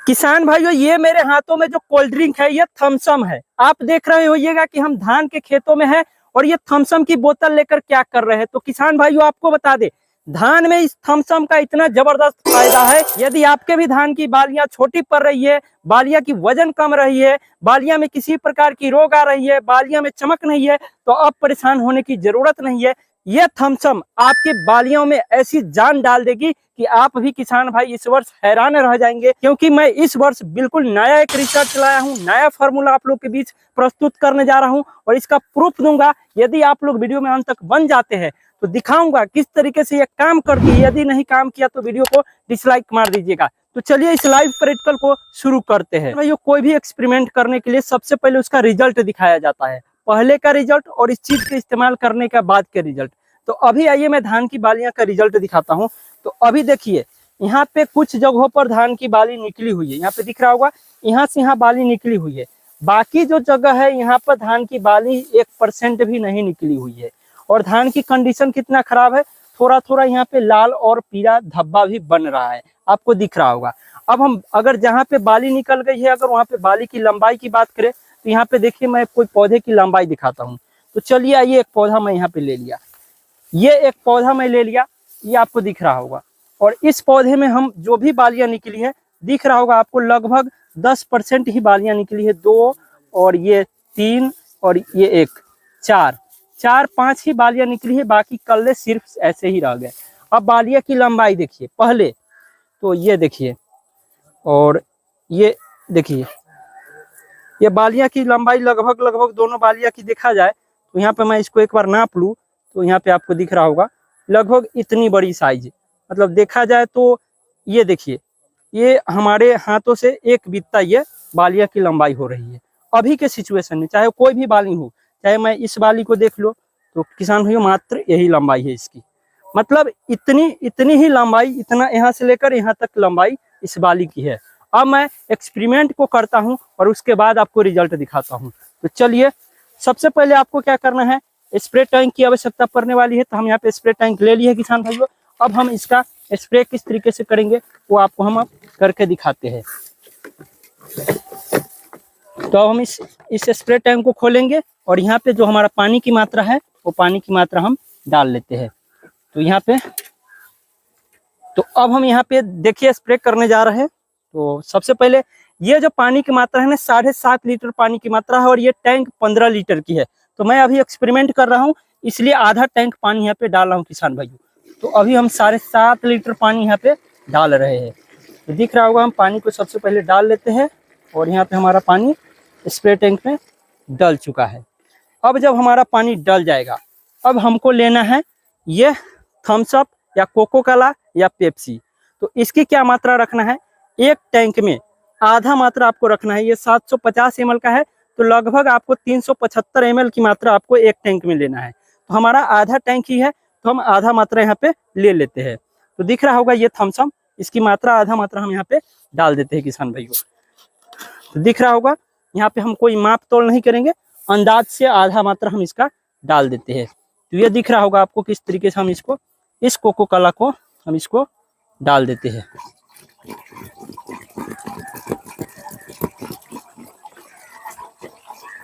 किसान भाइयों, ये मेरे हाथों में जो कोल्ड ड्रिंक है ये थम्सअप है। आप देख रहे होइएगा कि हम धान के खेतों में हैं और ये थम्सअप की बोतल लेकर क्या कर रहे हैं। तो किसान भाइयों, आपको बता दे, धान में इस थम्सअप का इतना जबरदस्त फायदा है। यदि आपके भी धान की बालियां छोटी पड़ रही है, बालियां की वजन कम रही है, बालियां में किसी प्रकार की रोग आ रही है, बालियां में चमक नहीं है, तो अब परेशान होने की जरूरत नहीं है। ये थम्सअप आपके बालियों में ऐसी जान डाल देगी कि आप भी किसान भाई इस वर्ष हैरान रह जाएंगे, क्योंकि मैं इस वर्ष बिल्कुल नया एक रिसर्च लाया हूं, नया फार्मूला आप लोग के बीच प्रस्तुत करने जा रहा हूं और इसका प्रूफ दूंगा। यदि आप लोग वीडियो में अंत तक बन जाते हैं तो दिखाऊंगा किस तरीके से ये काम करती है। यदि नहीं काम किया तो वीडियो को डिसलाइक मार दीजिएगा। तो चलिए इस लाइव प्रैक्टिकल को शुरू करते हैं। भाइयों, कोई भी एक्सपेरिमेंट करने के लिए सबसे पहले उसका रिजल्ट दिखाया जाता है, पहले का रिजल्ट और इस चीज के इस्तेमाल करने के बाद के रिजल्ट। तो अभी आइए मैं धान की बालियां का रिजल्ट दिखाता हूं। तो अभी देखिए, यहाँ पे कुछ जगहों पर धान की बाली निकली हुई है, यहाँ पे दिख रहा होगा, यहाँ से यहाँ बाली निकली हुई है। बाकी जो जगह है यहाँ पर धान की बाली 1% भी नहीं निकली हुई है। और धान की कंडीशन कितना खराब है, थोड़ा थोड़ा यहाँ पे लाल और पीला धब्बा भी बन रहा है, आपको दिख रहा होगा। अब हम अगर जहाँ पे बाली निकल गई है, अगर वहाँ पे बाली की लंबाई की बात करें तो यहाँ पे देखिए मैं कोई पौधे की लंबाई दिखाता हूँ। तो चलिए आइए, एक पौधा मैं यहाँ पे ले लिया, ये एक पौधा मैं ले लिया, ये आपको दिख रहा होगा। और इस पौधे में हम जो भी बालियां निकली है, दिख रहा होगा आपको, लगभग 10% ही बालियां निकली है। 2 और ये 3 और ये 1, 4-5 ही बालियां निकली है, बाकी कल्ले सिर्फ ऐसे ही रह गए। अब बालियां की लंबाई देखिए, पहले तो ये देखिए और ये देखिए, ये बालियां की लंबाई लगभग दोनों बालियां की देखा जाए तो यहाँ पे मैं इसको एक बार नाप लूँ तो यहाँ पे आपको दिख रहा होगा लगभग इतनी बड़ी साइज। मतलब देखा जाए तो ये देखिए, ये हमारे हाथों से एक बित्ता ये बालिया की लंबाई हो रही है अभी के सिचुएशन में। चाहे कोई भी बाली हो, चाहे मैं इस बाली को देख लो तो किसान भाइयों मात्र यही लंबाई है इसकी। मतलब इतनी ही लंबाई, इतना यहाँ से लेकर यहाँ तक लंबाई इस बाली की है। अब मैं एक्सपेरिमेंट को करता हूँ और उसके बाद आपको रिजल्ट दिखाता हूँ। तो चलिए, सबसे पहले आपको क्या करना है, स्प्रे टैंक की आवश्यकता पड़ने वाली है। तो हम यहाँ पे स्प्रे टैंक ले लिए किसान भाइयों। अब हम इसका स्प्रे किस तरीके से करेंगे वो आपको हम अब करके दिखाते हैं। तो अब हम इस स्प्रे टैंक को खोलेंगे और यहाँ पे जो हमारा पानी की मात्रा है वो पानी की मात्रा हम डाल लेते हैं। तो यहाँ पे, तो अब हम यहाँ पे देखिए स्प्रे करने जा रहे हैं। तो सबसे पहले ये जो पानी की मात्रा है ना, 7.5 लीटर पानी की मात्रा है और ये टैंक 15 लीटर की है। तो मैं अभी एक्सपेरिमेंट कर रहा हूँ, इसलिए आधा टैंक पानी यहाँ पे डाल रहा हूँ किसान भाइयों। तो अभी हम 7.5 लीटर पानी यहाँ पे डाल रहे हैं। तो दिख रहा होगा, हम पानी को सबसे पहले डाल लेते हैं और यहाँ पे हमारा पानी स्प्रे टैंक में डल चुका है। अब जब हमारा पानी डल जाएगा, अब हमको लेना है ये थम्सअप या कोको कोला या पेप्सी। तो इसकी क्या मात्रा रखना है, एक टैंक में आधा मात्रा आपको रखना है। ये 750 ml का है, तो लगभग आपको 375 ml की मात्रा आपको एक टैंक में लेना है। तो हमारा आधा टैंक ही है, तो हम आधा मात्रा यहाँ पे ले लेते हैं। तो दिख रहा होगा ये थम्सअप, इसकी मात्रा आधा मात्रा हम यहाँ पे डाल देते हैं किसान भाइयों। तो दिख रहा होगा, यहाँ पे हम कोई माप तोल नहीं करेंगे, अंदाज से आधा मात्रा हम इसका डाल देते हैं। तो ये दिख रहा होगा आपको किस तरीके से हम इसको, इस कोको कोला को हम इसको डाल देते हैं।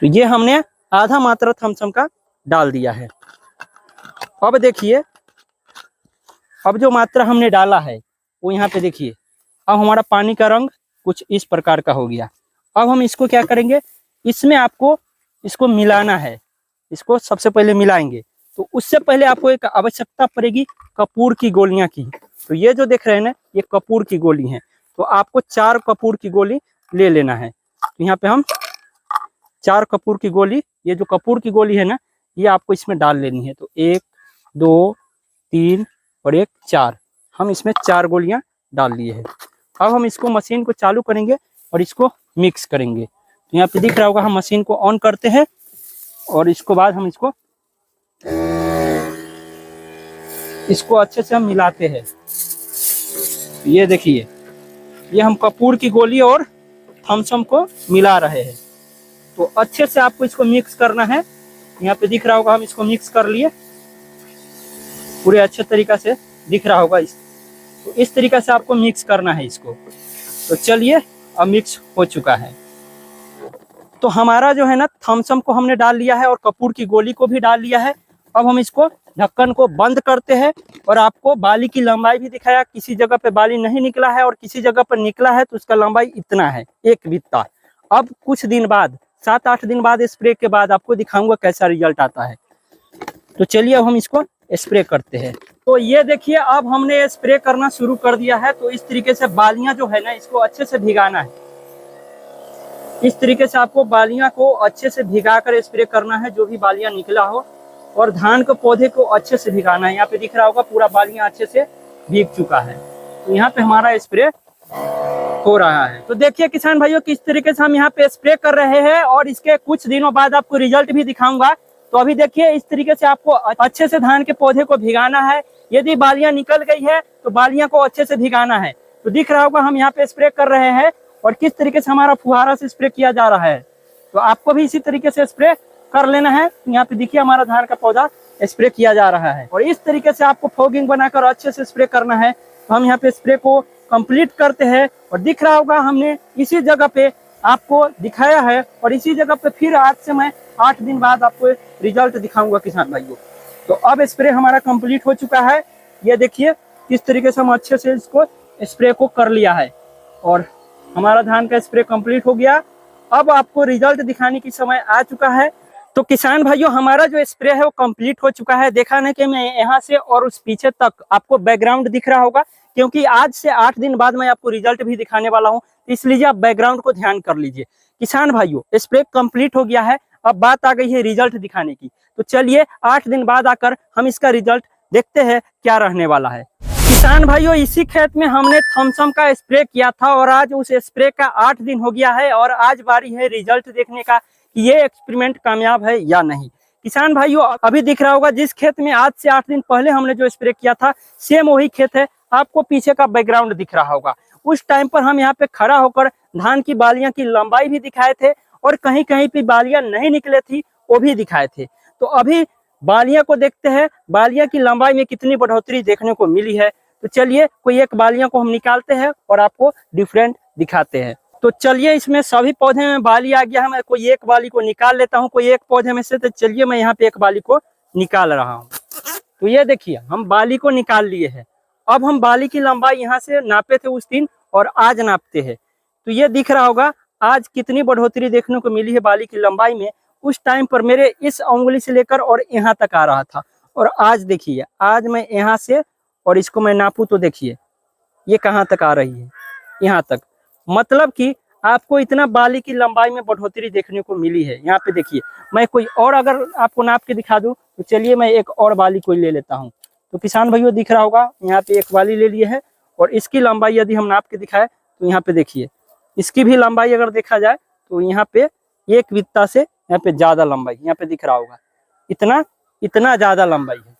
तो ये हमने आधा मात्रा थम्सअप का डाल दिया है। अब देखिए, अब जो मात्रा हमने डाला है वो यहाँ पे देखिए, अब हमारा पानी का रंग कुछ इस प्रकार का हो गया। अब हम इसको क्या करेंगे, इसमें आपको इसको मिलाना है। इसको सबसे पहले मिलाएंगे, तो उससे पहले आपको एक आवश्यकता पड़ेगी कपूर की गोलियां की। तो ये जो देख रहे हैं ना, ये कपूर की गोली है। तो आपको 4 कपूर की गोली ले लेना है। तो यहाँ पे हम 4 कपूर की गोली, ये जो कपूर की गोली है ना, ये आपको इसमें डाल लेनी है। तो 1 2 3 और 1 4, हम इसमें 4 गोलियां डाल लिए हैं। अब हम इसको मशीन को चालू करेंगे और इसको मिक्स करेंगे। तो यहाँ पे दिख रहा होगा, हम मशीन को ऑन करते हैं और इसको बाद हम इसको अच्छे से हम मिलाते हैं। ये देखिए, ये हम कपूर की गोली और थम्सअप को मिला रहे हैं। तो अच्छे से आपको इसको मिक्स करना है। यहाँ पे दिख रहा होगा, हम इसको मिक्स कर लिए पूरे अच्छे तरीका से, दिख रहा होगा तो इस तरीका से आपको मिक्स करना है इसको। तो चलिए अब मिक्स हो चुका है। तो हमारा जो है ना थम्स-अप को हमने डाल लिया है और कपूर की गोली को भी डाल लिया है। अब हम इसको ढक्कन को बंद करते हैं और आपको बाली की लंबाई भी दिखाया। किसी जगह पे बाली नहीं निकला है और किसी जगह पर निकला है तो उसका लंबाई इतना है, एक बित्ता। अब कुछ दिन बाद, 7-8 दिन बाद स्प्रे के बाद आपको दिखाऊंगा कैसा रिजल्ट आता है। तो चलिए अब हम इसको स्प्रे करते हैं। तो ये देखिए अब हमने स्प्रे करना शुरू कर दिया है। तो इस तरीके से बालियां जो है ना इसको अच्छे से भिगाना है। इस तरीके से आपको बालियां को अच्छे से भिगा कर स्प्रे करना है, जो भी बालियां निकला हो। और धान के पौधे को अच्छे से भिगाना है। यहाँ पे दिख रहा होगा पूरा बालियां अच्छे से भीग चुका है। तो यहाँ पे हमारा स्प्रे हो रहा है। तो देखिए किसान भाइयों किस तरीके से हम यहाँ पे स्प्रे कर रहे हैं और इसके कुछ दिनों बाद आपको रिजल्ट भी दिखाऊंगा। तो अभी देखिए इस तरीके से आपको अच्छे से धान के पौधे को भिगाना है। यदि बालियां निकल गई है तो बालियां को अच्छे से भिगाना है। तो दिख रहा होगा हम यहाँ पे स्प्रे कर रहे हैं और किस तरीके से हमारा फुहारा से स्प्रे किया जा रहा है। तो आपको भी इसी तरीके से स्प्रे कर लेना है। यहाँ पे देखिए हमारा धान का पौधा स्प्रे किया जा रहा है और इस तरीके से आपको फॉगिंग बनाकर अच्छे से स्प्रे करना है। तो हम यहाँ पे स्प्रे को कंप्लीट करते हैं और दिख रहा होगा हमने इसी जगह पे आपको दिखाया है और इसी जगह पे फिर आज से मैं 8 दिन बाद आपको रिजल्ट दिखाऊंगा किसान भाइयों। तो अब स्प्रे हमारा कंप्लीट हो चुका है। ये देखिए किस तरीके से हम अच्छे से इसको स्प्रे को कर लिया है और हमारा धान का स्प्रे कंप्लीट हो गया। अब आपको रिजल्ट दिखाने की समय आ चुका है। तो किसान भाइयों हमारा जो स्प्रे है वो कंप्लीट हो चुका है। देखा ना कि मैं यहाँ से और उस पीछे तक आपको बैकग्राउंड दिख रहा होगा, क्योंकि आज से 8 दिन बाद मैं आपको रिजल्ट भी दिखाने वाला हूँ। इसलिए आप बैकग्राउंड को ध्यान कर लीजिए। किसान भाइयों स्प्रे कंप्लीट हो गया है, अब बात आ गई है रिजल्ट दिखाने की। तो चलिए 8 दिन बाद आकर हम इसका रिजल्ट देखते हैं क्या रहने वाला है। किसान भाइयों इसी खेत में हमने थम्स-अप का स्प्रे किया था और आज उस स्प्रे का 8 दिन हो गया है और आज बारी है रिजल्ट देखने का कि ये एक्सपेरिमेंट कामयाब है या नहीं। किसान भाइयों अभी दिख रहा होगा जिस खेत में आज से 8 दिन पहले हमने जो स्प्रे किया था सेम वही खेत है। आपको पीछे का बैकग्राउंड दिख रहा होगा। उस टाइम पर हम यहाँ पे खड़ा होकर धान की बालियां की लंबाई भी दिखाए थे और कहीं कहीं पे बालियां नहीं निकले थी वो भी दिखाए थे। तो अभी बालियां को देखते हैं, बालियां की लंबाई में कितनी बढ़ोतरी देखने को मिली है। तो चलिए कोई एक बालियां को हम निकालते हैं और आपको डिफरेंट दिखाते हैं। तो चलिए इसमें सभी पौधे में बाली आ गया है। मैं कोई एक बाली को निकाल लेता हूँ कोई एक पौधे में से। तो चलिए मैं यहाँ पे एक बाली को निकाल रहा हूँ। तो ये देखिए हम बाली को निकाल लिए हैं। अब हम बाली की लंबाई यहाँ से नापे थे उस दिन और आज नापते हैं। तो ये दिख रहा होगा आज कितनी बढ़ोतरी देखने को मिली है बाली की लंबाई में। उस टाइम पर मेरे इस उंगली से लेकर और यहाँ तक आ रहा था और आज देखिए आज मैं यहाँ से और इसको मैं नापूं तो देखिए ये कहाँ तक आ रही है, यहाँ तक। मतलब कि आपको इतना बाली की लंबाई में बढ़ोतरी देखने को मिली है। यहाँ पे देखिए मैं कोई और अगर आपको नाप के दिखा दूं तो चलिए मैं एक और बाली कोई ले लेता हूँ। तो किसान भाइयों दिख रहा होगा यहाँ पे एक बाली ले लिए है और इसकी लंबाई यदि हम नाप के दिखाए तो यहाँ पे देखिए इसकी भी लंबाई अगर देखा जाए तो यहाँ पे एक बित्ता से यहाँ पे ज्यादा लंबाई यहाँ पे दिख रहा होगा। इतना ज्यादा लंबाई है।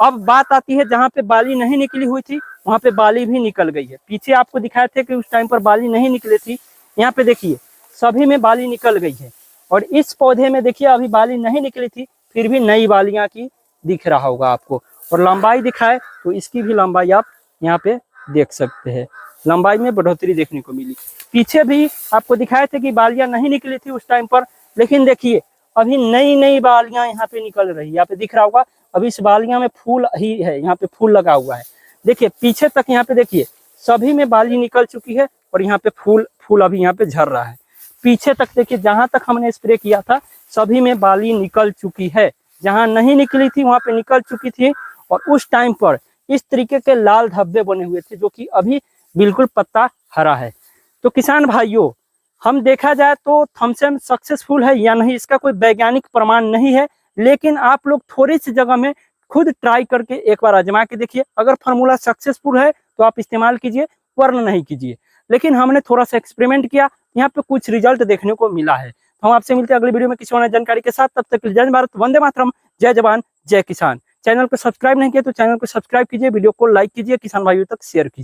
अब बात आती है जहाँ पे बाली नहीं निकली हुई थी वहाँ पे बाली भी निकल गई है। पीछे आपको दिखाए थे कि उस टाइम पर बाली नहीं निकली थी। यहाँ पे देखिए सभी में बाली निकल गई है और इस पौधे में देखिए अभी बाली नहीं निकली थी फिर भी नई बालियां की दिख रहा होगा आपको। और लंबाई दिखाए तो इसकी भी लंबाई आप यहाँ पे देख सकते हैं, लंबाई में बढ़ोतरी देखने को मिली। पीछे भी आपको दिखाए थे कि बालियां नहीं निकली थी उस टाइम पर, लेकिन देखिए अभी नई बालियां यहाँ पे निकल रही है। यहाँ पे दिख रहा होगा अभी इस बालियां में फूल ही है, यहाँ पे फूल लगा हुआ है। देखिए पीछे तक यहाँ पे देखिए सभी में बाली निकल चुकी है और यहाँ पे फूल अभी यहाँ पे झड़ रहा है। पीछे तक देखिए जहां तक हमने स्प्रे किया था सभी में बाली निकल चुकी है। जहां नहीं निकली थी वहां पे निकल चुकी थी और उस टाइम पर इस तरीके के लाल धब्बे बने हुए थे जो कि अभी बिल्कुल पत्ता हरा है। तो किसान भाइयों हम देखा जाए तो थम्स-अप सक्सेसफुल है या नहीं इसका कोई वैज्ञानिक प्रमाण नहीं है, लेकिन आप लोग थोड़ी सी जगह में खुद ट्राई करके एक बार आजमा के देखिए। अगर फार्मूला सक्सेसफुल है तो आप इस्तेमाल कीजिए वरना नहीं कीजिए। लेकिन हमने थोड़ा सा एक्सपेरिमेंट किया, यहाँ पे कुछ रिजल्ट देखने को मिला है। तो हम आपसे मिलते हैं अगली वीडियो में किसी और नई जानकारी के साथ। तब तक के लिए जय भारत, वंदे मातरम, जय जवान जय किसान। चैनल को सब्सक्राइब नहीं किया तो चैनल को सब्सक्राइब कीजिए, वीडियो को लाइक कीजिए, किसान भाइयों तक शेयर कीजिए।